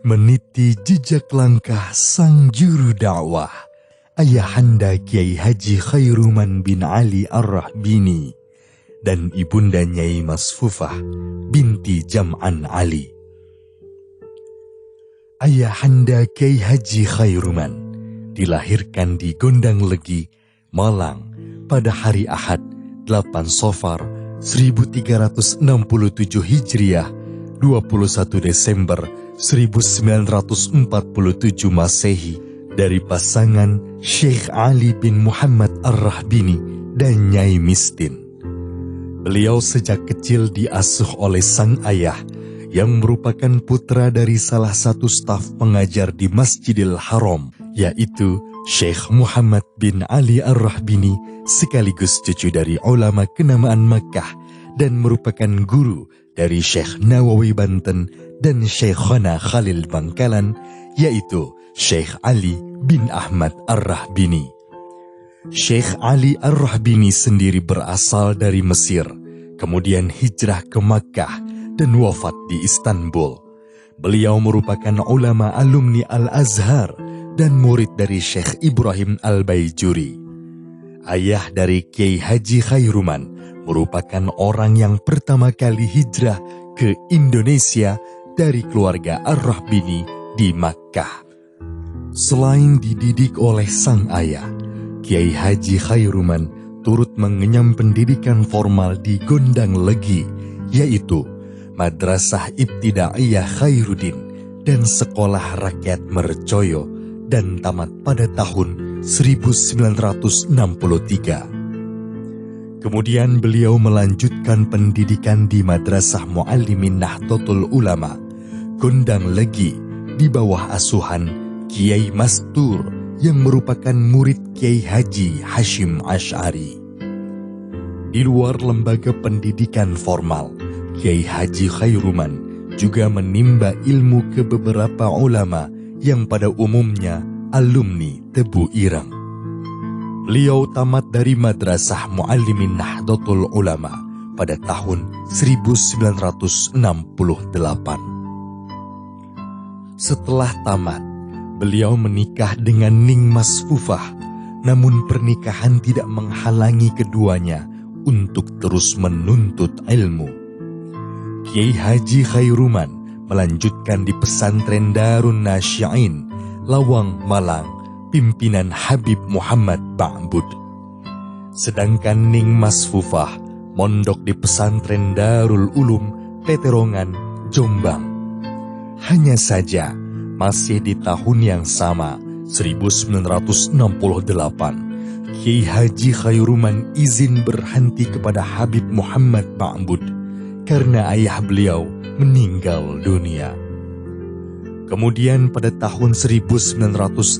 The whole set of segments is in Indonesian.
meniti jejak langkah sang juru dakwah, Ayahanda Kiai Haji Khairuman bin Ali Ar-Rahbini dan ibunda Nyai Masfufah binti Jam'an Ali. Ayahanda Kiai Haji Khairuman dilahirkan di Gondang Legi, Malang pada hari Ahad 8 Safar 1367 Hijriah 21 Desember 1947 Masehi dari pasangan Syekh Ali bin Muhammad Ar-Rahbini dan Nyai Mistin. Beliau sejak kecil diasuh oleh sang ayah yang merupakan putra dari salah satu staf pengajar di Masjidil Haram, yaitu Syekh Muhammad bin Ali Ar-Rahbini, sekaligus cucu dari ulama kenamaan Makkah dan merupakan guru dari Syekh Nawawi Banten dan Syekhana Khalil Bangkalan, yaitu Syekh Ali bin Ahmad Ar-Rahbini. Syekh Ali Ar-Rahbini sendiri berasal dari Mesir, kemudian hijrah ke Makkah dan wafat di Istanbul. Beliau merupakan ulama alumni Al-Azhar dan murid dari Syekh Ibrahim Al-Baijuri. Ayah dari Kiai Haji Khairuman merupakan orang yang pertama kali hijrah ke Indonesia dari keluarga Ar-Rahbini di Makkah. Selain dididik oleh sang ayah, Kiai Haji Khairuman turut mengenyam pendidikan formal di Gondang Legi, yaitu Madrasah Ibtidaiyah Khairuddin dan Sekolah Rakyat Mercoyo, dan tamat pada tahun 1963. Kemudian beliau melanjutkan pendidikan di Madrasah Muallimin Nahdlatul Ulama, Gondang Legi, di bawah asuhan Kiai Mastur yang merupakan murid Kiai Haji Hashim Asy'ari. Di luar lembaga pendidikan formal, Kiai Haji Khairuman juga menimba ilmu ke beberapa ulama yang pada umumnya alumni Tebu Ireng. Beliau tamat dari Madrasah Muallimin Nahdlatul Ulama pada tahun 1968. Setelah tamat, beliau menikah dengan Ning Masfufah, namun pernikahan tidak menghalangi keduanya untuk terus menuntut ilmu. Kiai Haji Khairuman melanjutkan di pesantren Darun Nasyi'in, Lawang, Malang, pimpinan Habib Muhammad Ba'bud. Sedangkan Ning Masfufah mondok di pesantren Darul Ulum, Peterongan, Jombang. Hanya saja, masih di tahun yang sama, 1968, Kiai Haji Khairuman izin berhenti kepada Habib Muhammad Ba'bud karena ayah beliau meninggal dunia. Kemudian pada tahun 1969,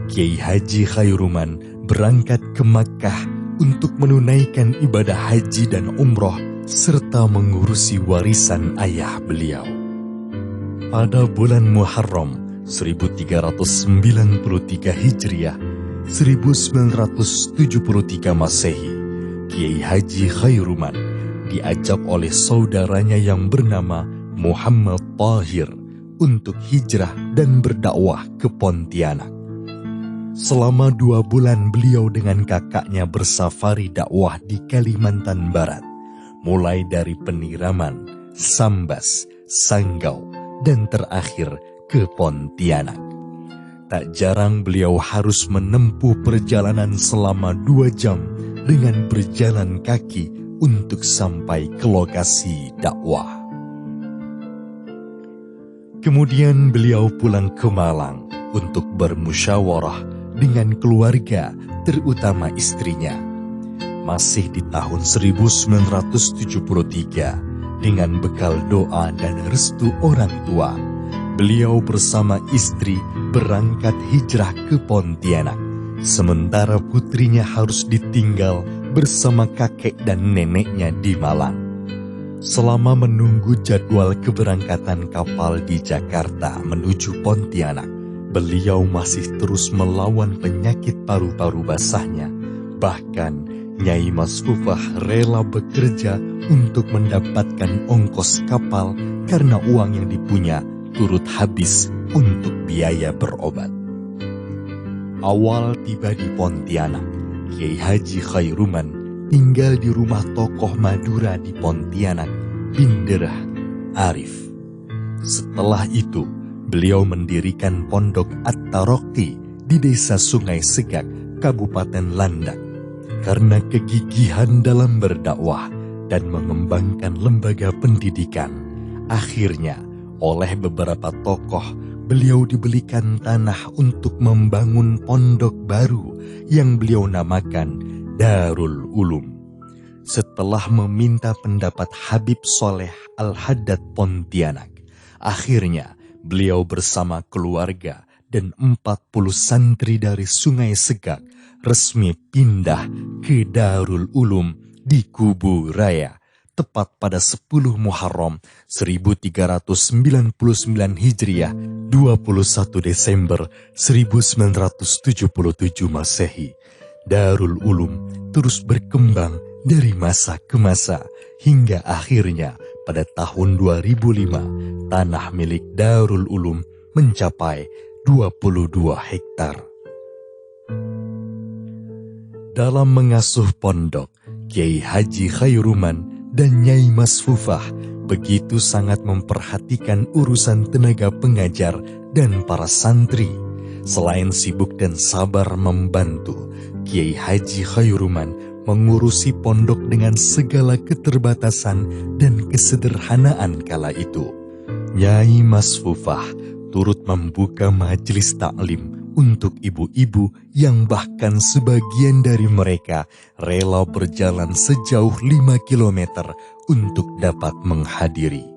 Kiai Haji Khairuman berangkat ke Makkah untuk menunaikan ibadah haji dan umroh serta mengurusi warisan ayah beliau. Pada bulan Muharram 1393 Hijriah, 1973 Masehi, Kiai Haji Khairuman diajak oleh saudaranya yang bernama Muhammad Tahir untuk hijrah dan berdakwah ke Pontianak. Selama 2 bulan beliau dengan kakaknya bersafari dakwah di Kalimantan Barat, mulai dari Peniraman, Sambas, Sanggau, dan terakhir ke Pontianak. Tak jarang beliau harus menempuh perjalanan selama 2 jam dengan berjalan kaki untuk sampai ke lokasi dakwah. Kemudian beliau pulang ke Malang untuk bermusyawarah dengan keluarga, terutama istrinya. Masih di tahun 1973, dengan bekal doa dan restu orang tua, beliau bersama istri berangkat hijrah ke Pontianak, sementara putrinya harus ditinggal bersama kakek dan neneknya di Malang. Selama menunggu jadwal keberangkatan kapal di Jakarta menuju Pontianak, beliau masih terus melawan penyakit paru-paru basahnya. Bahkan Nyai Masfufah rela bekerja untuk mendapatkan ongkos kapal karena uang yang dipunya turut habis untuk biaya berobat. Awal tiba di Pontianak, Kiai Haji Khairuman tinggal di rumah tokoh Madura di Pontianak, Binderah Arif. Setelah itu, beliau mendirikan Pondok At-Taraqi di Desa Sungai Segak, Kabupaten Landak. Karena kegigihan dalam berdakwah dan mengembangkan lembaga pendidikan, akhirnya oleh beberapa tokoh beliau dibelikan tanah untuk membangun pondok baru yang beliau namakan Darul Ulum. Setelah meminta pendapat Habib Soleh Al-Haddad Pontianak, akhirnya beliau bersama keluarga dan 40 santri dari Sungai Segak resmi pindah ke Darul Ulum di Kubu Raya, tepat pada 10 Muharram 1399 Hijriah, 21 Desember 1977 Masehi. Darul Ulum terus berkembang dari masa ke masa hingga akhirnya pada tahun 2005 tanah milik Darul Ulum mencapai 22 hektar. Dalam mengasuh pondok, Kiai Haji Khairuman dan Nyai Masfufah begitu sangat memperhatikan urusan tenaga pengajar dan para santri. Selain sibuk dan sabar membantu, Kiai Haji Khairuman mengurusi pondok dengan segala keterbatasan dan kesederhanaan kala itu. Nyai Masfufah turut membuka majelis taklim untuk ibu-ibu yang bahkan sebagian dari mereka rela berjalan sejauh 5 km untuk dapat menghadiri.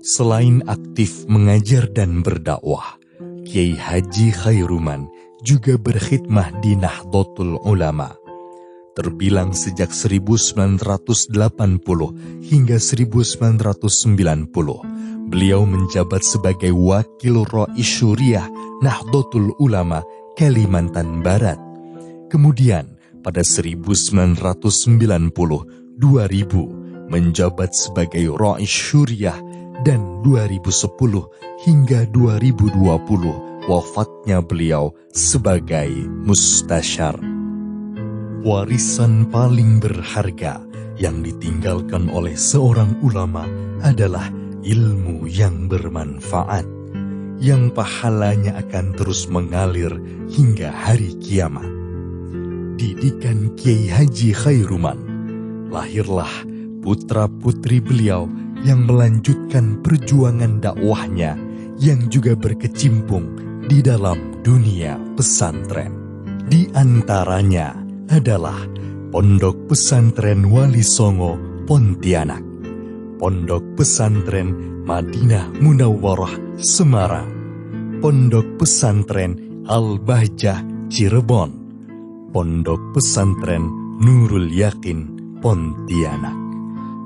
Selain aktif mengajar dan berdakwah, Kiai Haji Khairuman juga berkhidmah di Nahdlatul Ulama. Terbilang sejak 1980 hingga 1990, beliau menjabat sebagai Wakil Rais Syuriah Nahdlatul Ulama Kalimantan Barat. Kemudian pada 1990-2000 menjabat sebagai Rais Syuriah dan 2010 hingga 2020 wafatnya beliau sebagai Mustasyar. Warisan paling berharga yang ditinggalkan oleh seorang ulama adalah ilmu yang bermanfaat, yang pahalanya akan terus mengalir hingga hari kiamat. Didikan Kiai Haji Khairuman, lahirlah putra-putri beliau yang melanjutkan perjuangan dakwahnya yang juga berkecimpung di dalam dunia pesantren. Di antaranya adalah Pondok Pesantren Wali Songo Pontianak, Pondok Pesantren Madinah Munawwarah Semarang, Pondok Pesantren Al-Bahjah Cirebon, Pondok Pesantren Nurul Yakin Pontianak.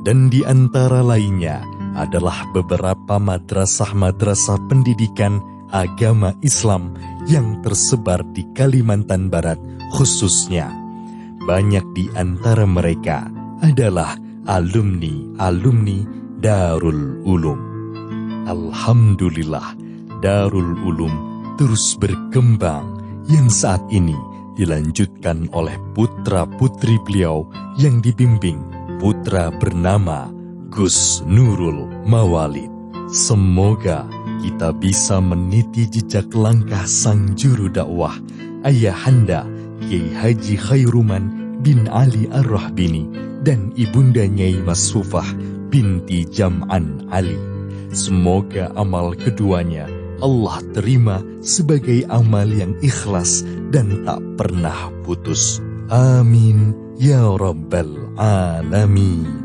Dan di antara lainnya adalah beberapa madrasah-madrasah pendidikan agama Islam yang tersebar di Kalimantan Barat khususnya. Banyak di antara mereka adalah alumni Darul Ulum. Alhamdulillah, Darul Ulum terus berkembang yang saat ini dilanjutkan oleh putra-putri beliau yang dibimbing putra bernama Gus Nurul Mawalid. Semoga kita bisa meniti jejak langkah sang juru dakwah Ayahanda Kiai Haji Khairuman bin Ali Ar-Rahbini dan ibunda Nyai Masfufah binti Jam'an Ali. Semoga amal keduanya Allah terima sebagai amal yang ikhlas dan tak pernah putus. Amin ya rabbal alamin.